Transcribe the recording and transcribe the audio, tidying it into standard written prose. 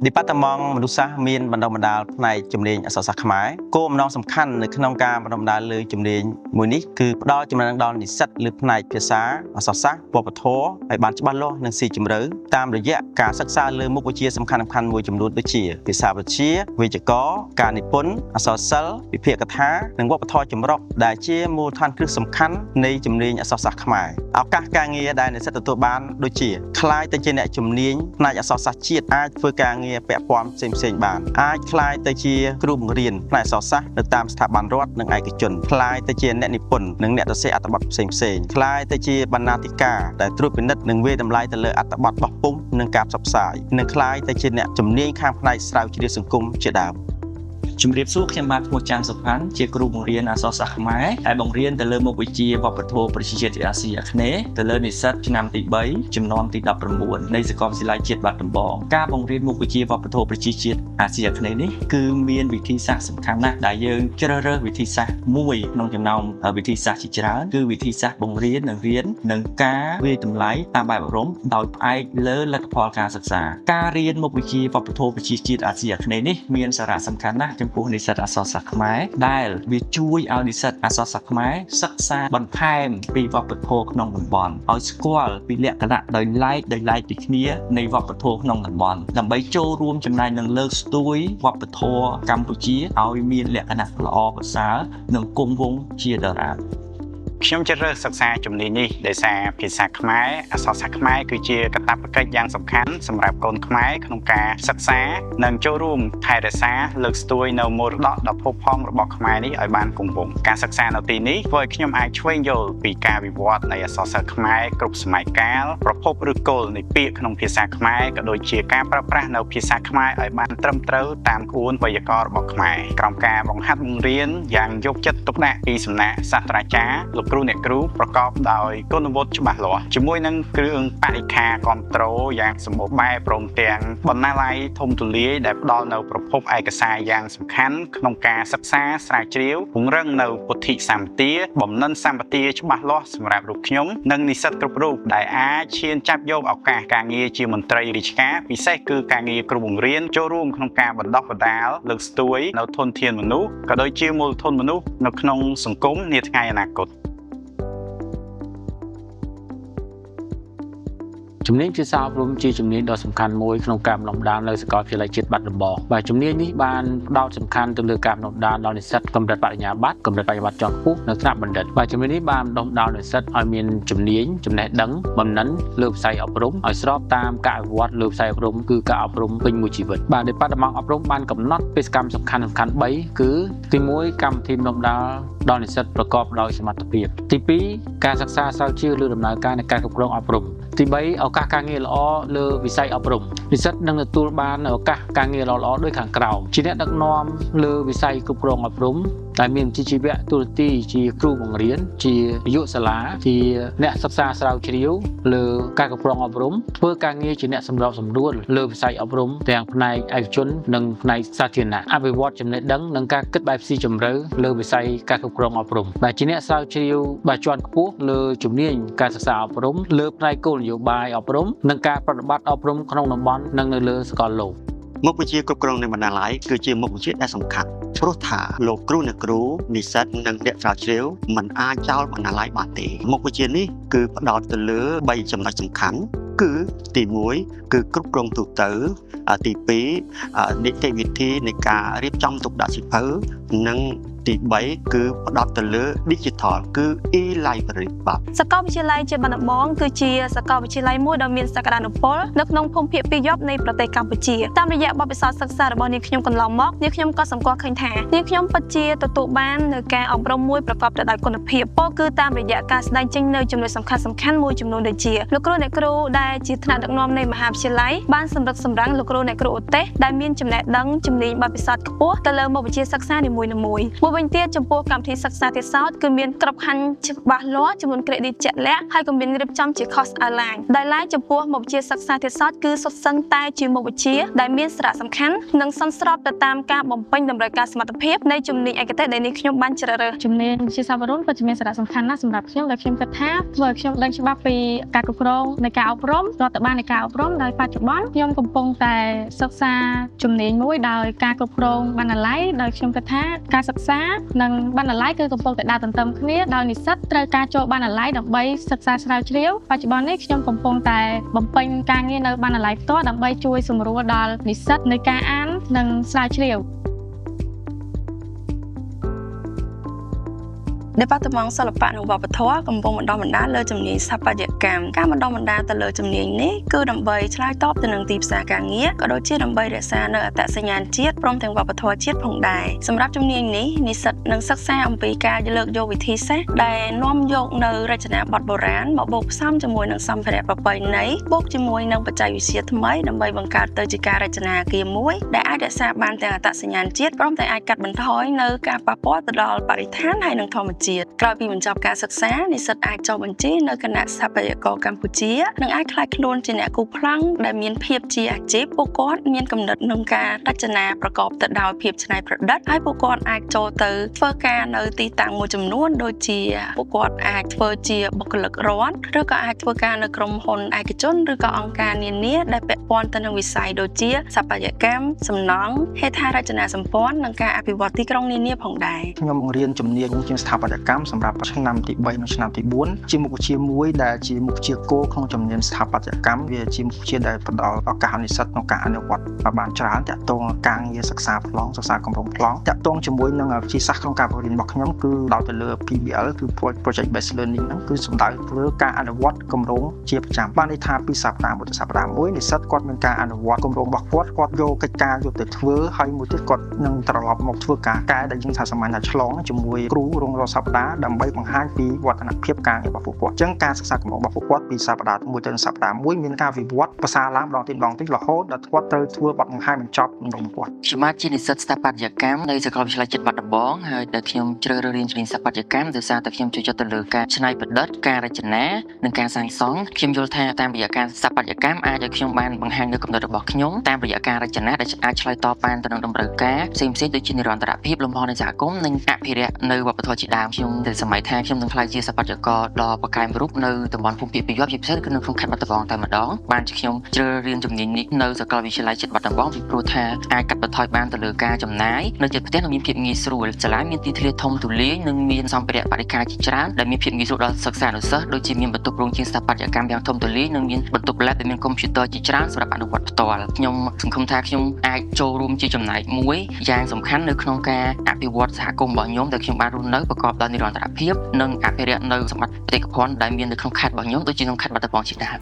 ឌីប៉ាតឺម៉ង់មនុស្សសាស្ត្រមានបណ្ដុះបណ្ដាលផ្នែកជំនាញអក្សរសាស្ត្រខ្មែរគោលបំណងសំខាន់នៅក្នុងការបណ្ដុះបណ្ដាលលើជំនាញមួយនេះគឺផ្ដល់ចំណេះដឹងដល់និស្សិតលើផ្នែកភាសាអក្សរសាស្ត្រវប្បធម៌ឲ្យបានច្បាស់លាស់និងស៊ីជម្រៅតាមរយៈការសិក្សាលើមុខវិជ្ជាសំខាន់ៗមួយចំនួនដូចជាភាសាវិទ្យាវេយ្យាករណ៍ការនិពន្ធអក្សរសិល្ប៍វិភាគកថានិងវប្បធម៌ចម្រុះដែលជាមូលដ្ឋានគ្រឹះសំខាន់នៃជំនាញអក្សរសាស្ត្រខ្មែរឱកាសការងារដែលនិស្សិតទទួលបានដូចជាក្លាយទៅជាអ្នកជំនាញផ្នែកអក្សរសាស្ត្រជាតិអាចធ្វើការងារពាក់ព័ន្ធផ្សេងៗបានអាចក្លាយទៅជាគ្រូបង្រៀនផ្នែកអក្សរសាស្ត្រនៅតាមស្ថាប័នរដ្ឋនិងឯកជនក្លាយទៅជាអ្នកនិពន្ធនិងអ្នកសរសេរអត្ថបទផ្សេងៗក្លាយទៅជាបណ្ណាធិការដែលត្រួតពិនិត្យនិងវាយតម្លៃទៅលើអត្ថបទបោះពុម្ពនិងការផ្សព្វផ្សាយនិងក្លាយទៅជាអ្នកជំនាញខាងផ្នែកស្រាវជ្រាវសង្គមជាដើមជំរាបសួរខ្ញុំបាទឈ្មោះចាន់សុផាន់ជាគ្រូបង្រៀនអក្សរសាស្ត្រខ្មែរដែលបង្រៀនទៅលើមុខវិជ្ជាវប្បធម៌ប្រជាជាតិអាស៊ីអាគ្នេយ៍ទៅលើនិស្សិតឆ្នាំទី3ចំនួនទី19នៃសាកលវិទ្យាល័យជាតិបាត់ដំបងការបង្រៀនមុខវិជ្ជាវប្បធម៌ប្រជាជាតិអាស៊ីអាគ្នេយ៍នេះគឺមានវិធីសាស្ត្រសំខាន់ណាស់ដែលយើងជ្រើសរើសវិធីសាស្ត្រមួយក្នុងចំណោមវិធីសាស្ត្រជាច្រើនគឺវិធីសាស្ត្របង្រៀននិងរៀននិងការវាយតម្លៃតាមបែបអប់រំដោយផ្អែកលើលទ្ធផលការសិក្សាការរៀនមុខវិជ្ជាវប្បធម៌ប្រជាជាតិអាស៊ីអាគ្នេយ៍នេះមានសារៈសំខាន់ណាស់ចំពោះនិស្សិតអក្សរសាស្ត្រខ្មែរដែលវាជួយឲ្យនិស្សិតអក្សរសាស្ត្រខ្មែរសិក្សាបន្ថែមពីវប្បធម៌ក្នុងតំបន់ឲ្យស្គាល់ពីលក្ខណៈដោយឡែកពីគ្នានៃវប្បធម៌ក្នុងតំបន់ដើម្បីចូលរួមចំណែកនឹងលើកស្ទួយវប្បធម៌កម្ពុជាឲ្យមានលក្ខណៈល្អប្រសើរនិងគង់វង្សជាដរាបខ្ញុំជ្រើសរើសសិក្សាជំនាញនេះដោយសារភាសាខ្មែរអក្សរសាស្ត្រខ្មែរគឺជាកាតព្វកិច្ចយ៉ាងសំខាន់សម្រាប់កូនខ្មែរក្នុងការសិក្សានិងចូលរួមថែរក្សាលើកស្ទួយនៅមរតកដ៏ផូរផង់របស់ខ្មែរនេះឲ្យបានគង់វង្សការសិក្សានៅទីនេះធ្វើឲ្យខ្ញុំអាចឆ្វេងយល់ពីការវិវត្តនៃអក្សរសាស្ត្រខ្មែរគ្រប់សម័យកាលប្រភពឬគល់នៃពាក្យក្នុងភាសាខ្មែរក៏ដូចជាការប្រើប្រាស់នៅភាសាខ្មែរឲ្យបានត្រឹមត្រូវតាមក្បួនវេយ្យាករណ៍របស់ខ្មែរក្រោមការបង្ហាត់បង្រៀនយ៉ាងយកចិត្តទុកដាក់ពីសំណាក់សាស្ត្រាចារ្យលោកគ្រូអ្នកគ្រូប្រកបដោយគុណវុឌ្ឍិច្បាស់លាស់ជាមួយនឹងគ្រឿងបរិក្ខារគ្រប់គ្រងយ៉ាងសម្បូរបែបព្រមទាំងបណ្ណាល័យធំទូលាយដែលផ្ដល់នូវប្រភពឯកសារយ៉ាងសំខាន់ក្នុងការសិក្សាស្រាវជ្រាវពង្រឹងនៅពុទ្ធិសម្បទាបំណិនសម្បទាច្បាស់លាស់សម្រាប់រូបខ្ញុំនិងនិស្សិតគ្រប់រូបដែលអាចឈានចាប់យកឱកាសការងារជាមន្ត្រីរាជការពិសេសគឺការងារគ្រូបង្រៀនចូលរួមក្នុងការបណ្ដុះបណ្ដាលលើកស្ទួយនៅធនធានមនុស្សក៏ដូចជាមូលធនមនុស្សនៅក្នុងសង្គមនាថ្ងៃអនាគតជំនាញភាសាអប់រំជាជំនាញដ៏សំខាន់មួយក្នុងការបណ្ដុះបណ្ដាលនៅសាកលវិទ្យាល័យជាតិបាត់ដំបងបាទជំនាញនេះបានផ្ដោតសំខាន់ទៅលើការបណ្ដុះបណ្ដាលដល់និស្សិតកម្រិតបរិញ្ញាបត្រកម្រិតបរិញ្ញាបត្រជាន់ខ្ពស់នៅថ្នាក់បណ្ឌិតបាទជំនាញនេះបានបណ្ដុះបណ្ដាលនិស្សិតឲ្យមានជំនាញចំណេះដឹងបំណិនលើវិស័យអប់រំឲ្យស្របតាមការអភិវឌ្ឍលើវិស័យអប់រំគឺការអប់រំពេញមួយជីវិតបាទដែលបាត់ដំបងអប់រំបានកំណត់បេសកកម្មសំខាន់ៗ3គឺទី1កម្មវិធីបណ្ដុះបណ្ដាលដល់និស្សិតប្រកបដោយសមត្ថភាពទី2ការសិក្សាស្រាវជ្រាវលើដំណើរការនៃការគ្រប់គ្រងអប់រំទី3ឱកាសការងារល្អលើវិស័យអប់រំនិស្សិតនឹងទទួលបានឱកាសការងារល្អៗដូចខាងក្រោមជាអ្នកដឹកនាំលើវិស័យគ្រប់គ្រងអប់រំដែលមានវិជ្ជាជីវៈទូរទស្សន៍ជាគ្រូបង្រៀនជានាយកសាលាជាអ្នកសិក្សាស្រាវជ្រាវលើការគ្រប់គ្រងអប់រំធ្វើការងារជាអ្នកសម្របសម្រួលលើវិស័យអប់រំទាំងផ្នែកឯកជននិងផ្នែកសាធារណៈអភិវឌ្ឍចំណេះដឹងនិងការគិតបែបស៊ីជម្រៅលើវិស័យការគ្រប់គ្រងអប់រំបាទជាអ្នកស្រាវជ្រាវបាទជាន់ខ្ពស់លើជំនាញការសិក្សាអប់រំលើផ្នែកគោលនយោបាយអប់រំនិងការប្រតិបត្តិអប់រំក្នុងតំបន់និងនៅលើសកលលោកមុខវិជ្ជាគ្រប់គ្រងនៃបណ្ណាល័យគឺជាមុខវិជ្ជាដែលសំខាន់ព្រោះថាលោកគ្រូអ្នកគ្រូនិស្សិតនិងអ្នកស្រាវជ្រាវមិនអាចចោលបណ្ណាល័យបានទេមុខវិជ្ជានេះគឺផ្ដោតទៅលើ3ចំណុចសំខាន់គឺទី1គឺគ្រប់គ្រងទូទៅទី2នីតិវិធីនៃការរៀបចំទុកដាក់សៀវភៅនិងទី3គឺផ្ដោតទៅលើ Digital គឺ e-library បាទសាកលវិទ្យាល័យជាតិបាត់ដំបងគឺជាសាកលវិទ្យាល័យមួយដ៏មានសក្តានុពលនៅក្នុងភូមិភាគពីរយប់នៃប្រទេសកម្ពុជាតាមរយៈបទពិសោធន៍សិក្សារបស់នាងខ្ញុំកន្លងមកនាងខ្ញុំក៏សម្គាល់ឃើញថានាងខ្ញុំពិតជាទទួលបាននូវការអប់រំមួយប្រកបទៅដោយគុណភាពពោលគឺតាមរយៈការស្ដែងចេញនៅចំណុចសំខាន់មួយចំនួនដូចជាលោកគ្រូអ្នកគ្រូដែលជាថ្នាក់ដឹកនាំនៃមហាវិទ្យាល័យបានសម្រិតសម្រាំងលោកគ្រូអ្នកគ្រូឧទ្ទេសដែលមានចំណេះដឹងជំនាញបទពិសោធន៍ខ្ពស់ទៅលើមុខវិជ្ជាសិក្សានីមួយៗ វិញទៀតចំពោះកម្មវិធីសិក្សាទៀតសោតគឺមានក្របខ័ណ្ឌច្បាស់លាស់ចំនួន credit ជាក់លាក់ហើយក៏មានរៀបចំជា course online ដែលឡាយចំពោះមុខវិជ្ជាសិក្សាទៀតសោតគឺសុទ្ធសឹងតែជាមុខវិជ្ជាដែលមានសារៈសំខាន់និងសន្ស្របទៅតាមការបំពេញតម្រូវការសមត្ថភាពនៃជំនាញឯកទេសដែលនេះខ្ញុំបានជ្រើសរើស ជំនាញវិទ្យាសាស្ត្រវរុនពិតជាមានសារៈសំខាន់ណាស់សម្រាប់ខ្ញុំដែលខ្ញុំគិតថាធ្វើឲ្យខ្ញុំដឹងច្បាស់ពីការគ្រប់គ្រងនៃការអប់រំរដ្ឋបាលនៃការអប់រំដោយបច្ចុប្បន្នខ្ញុំកំពុងតែសិក្សាជំនាញមួយដោយការគ្រប់គ្រងបណ្ណាល័យដោយខ្ញុំគិតថាការសិក្សានិងបណ្ណាល័យគឺកំពុងតែដើរទន្ទឹមគ្នាដោយនិស្សិតត្រូវការចូលបណ្ណាល័យដើម្បីសិក្សាស្រាវជ្រាវបច្ចុប្បន្ននេះខ្ញុំកំពុងតែបំពេញការងារនៅបណ្ណាល័យផ្ទាល់ដើម្បីជួយសម្រួលដល់និស្សិតនៃការអាននិងស្រាវជ្រាវ Department សិល្បៈនិងវប្បធម៌កំពុងបណ្ដុះបណ្ដាលលើជំនាញស្ថាបត្យកម្មការបណ្ដុះបណ្ដាលទៅលើជំនាញនេះគឺដើម្បីឆ្លើយតបទៅនឹងទីផ្សារការងារក៏ដូចជាដើម្បីរក្សានៅអត្តសញ្ញាណជាតិព្រមទាំងវប្បធម៌ជាតិផងដែរសម្រាប់ជំនាញនេះនិស្សិតនឹងសិក្សាអំពីការលើកយកវិធីសាស្ត្រដែលនាំយកនៅរចនាបថបុរាណមកបូកផ្សំជាមួយនឹងសម្ភារៈប្រពៃណីបូកជាមួយនឹងបច្ចេកវិទ្យាថ្មីដើម្បីបង្កើតទៅជាការរចនាអគារមួយដែលអាចរក្សាបានទាំងអត្តសញ្ញាណជាតិព្រមទាំងអាចកាត់បន្ថយនៅការប៉ះពាល់ទៅដល់បរិស្ថានហើយនិងធម្មជាតិក្រោយពីបញ្ចប់ការសិក្សានិស្សិតអាចចុះបញ្ជីនៅគណៈស្ថាបត្យករកម្ពុជានិងអាចក្លាយខ្លួនជាអ្នកគូប្លង់ដែលមានភាពជាអាជីពពួកគាត់មានគំនិតក្នុងការរចនាប្រកបទៅដោយភាពច្នៃប្រឌិតហើយពួកគាត់អាចចូលទៅធ្វើការនៅទីតាំងមួយចំនួនដូចជាពួកគាត់អាចធ្វើជាបុគ្គលិករដ្ឋឬក៏អាចធ្វើការនៅក្រុមហ៊ុនឯកជនឬក៏អង្គការនានាដែលពាក់ព័ន្ធទៅនឹងវិស័យដូចជាស្ថាបត្យកម្មសំណង់ហេដ្ឋារចនាសម្ព័ន្ធនិងការអភិវឌ្ឍទីក្រុងនានាផងដែរ ខ្ញុំបង្រៀនជំនាញជាស្ថាបត្យកម្មសម្រាប់ឆ្នាំទី3និងឆ្នាំទី4ជាមុខវិជ្ជាមួយដែលជាមុខវិជ្ជាគោលក្នុងជំនាញស្ថាបត្យកម្មវាជាមុខវិជ្ជាដែលផ្ដល់ឱកាសនិស្សិតក្នុងការអនុវត្តបានច្រើនតាក់ទងនឹងការងារសិក្សាប្លង់សិក្សាគម្រោងប្លង់តាក់ទងជាមួយនឹងវិទ្យាសាស្ត្រក្នុងការបង្រៀនរបស់ខ្ញុំគឺដោតទៅលើ PBL គឺ Project Based Learning ហ្នឹងគឺសំដៅលើការអនុវត្តគម្រោងជាប្រចាំបានន័យថាពីសប្តាហ៍មួយទៅសប្តាហ៍មួយនិស្សិតគាត់មានការអនុវត្តគម្រោងរបស់គាត់យកកិច្ចការយកទៅធ្វើហើយមួយទៀតគាត់នឹងត្រឡប់មកធ្វើការកែដែលយើងថាសាមញ្ញថាឆ្លងជាមួយគ្រូរងរាល់សប្តាហ៍ដើម្បីបង្ហាញពីវឌ្ឍនភាពការងាររបស់ពួកគាត់អញ្ចឹងការសិក្សាគម្រោងរបស់ពួកគាត់ពីសប្តាហ៍មួយទៅសប្តាហ៍មួយមានការវិវត្តប្រសើរឡើងម្ដងទៀតរហូតដល់គាត់ត្រូវធ្វើបទបង្ហាញបញ្ចប់គម្រោងគាត់ ខ្ញុំបាទជានិស្សិតស្ថាបត្យកម្មនៅសាកលវិទ្យាល័យជាតិបាត់ដំបងហើយដែលខ្ញុំជ្រើសរើសរៀនជំនាញស្ថាបត្យកម្មដោយសារតែខ្ញុំចូលចិត្តទៅលើការច្នៃប្រឌិតការរចនានិងការសាងសង់ខ្ញុំយល់ថាតាមរយៈការស្ថាបត្យកម្មអាចឲ្យខ្ញុំបានបង្ហាញនូវគំនិតរបស់ខ្ញុំតាមរយៈការរចនាដែលអាចឆ្លើយតបបានទៅនឹងតម្រូវការផ្សេងៗដូចជានិរន្តរភាពលំហនៃសហគមន៍និងអភិរក្សនៅវប្បធម៌ជាដើមខ្ញុំតែសម័យថាខ្ញុំនឹងក្លាយជាស្ថាបត្យករដ៏ប្រកែករូបនៅតំបន់ភូមិភាគពីរជាពិសេសគឺនៅក្នុងខេត្តបាត់ដំបងតែម្ដងបានជាខ្ញុំជ្រើសរៀនជំនាញនេះនៅសាកលវិទ្យាល័យជាតិបាត់ដំបងពីព្រោះថាអាចកាត់បន្ថយបានទៅលើការចំណាយនៅជិតផ្ទះនិងមានភាពងាយស្រួលសាលាមានទីធ្លាធំទូលាយនិងមានសម្ភារៈបរិក្ខារជាច្រើនដែលមានភាពងាយស្រួលដល់សិស្សានុសិស្សដូចជាមានបន្ទប់រោងជាងស្ថាបត្យកម្មយ៉ាងធំទូលាយនិងមានបន្ទប់ lab ដែលមានកុំព្យូទ័រជាច្រើនសម្រាប់អនុវត្តផ្ទាល់ខ្ញុំសង្ឃឹមថាខ្ញុំអាចចូលរួមជាចំណែកមួយយ៉ាងសំខាន់នៅក្នុងការអភិវឌ្ឍសហគមន៍របស់ខ្ញុំដែលខ្ញុំបានរស់នៅប្រកបដោយនិរន្តរភាពនិងអភិរក្សនៅសម្បត្តិបេតិកភណ្ឌដែលមាននៅក្នុងខេត្តរបស់ខ្ញុំដូចជាក្នុងខេត្តបាត់ដំបងជាដើម